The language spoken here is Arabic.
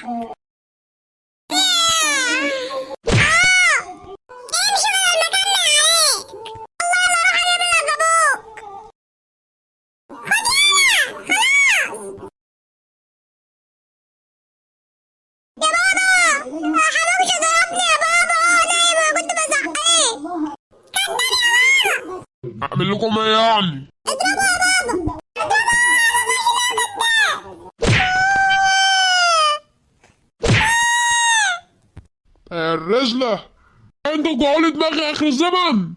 امشي من المكان اللي عليك. والله ما راح اجيب لك ابوك. خد يلا خلاص. يا بابا حمام مش ضربني يا بابا، نايمة كنت بزعقه. كدني يا بابا. اعمل لكم ايه يعني؟ اضربه يا بابا. اضربه يا بابا الرزلة انتوا جعلوا دماغي اخر الزمن.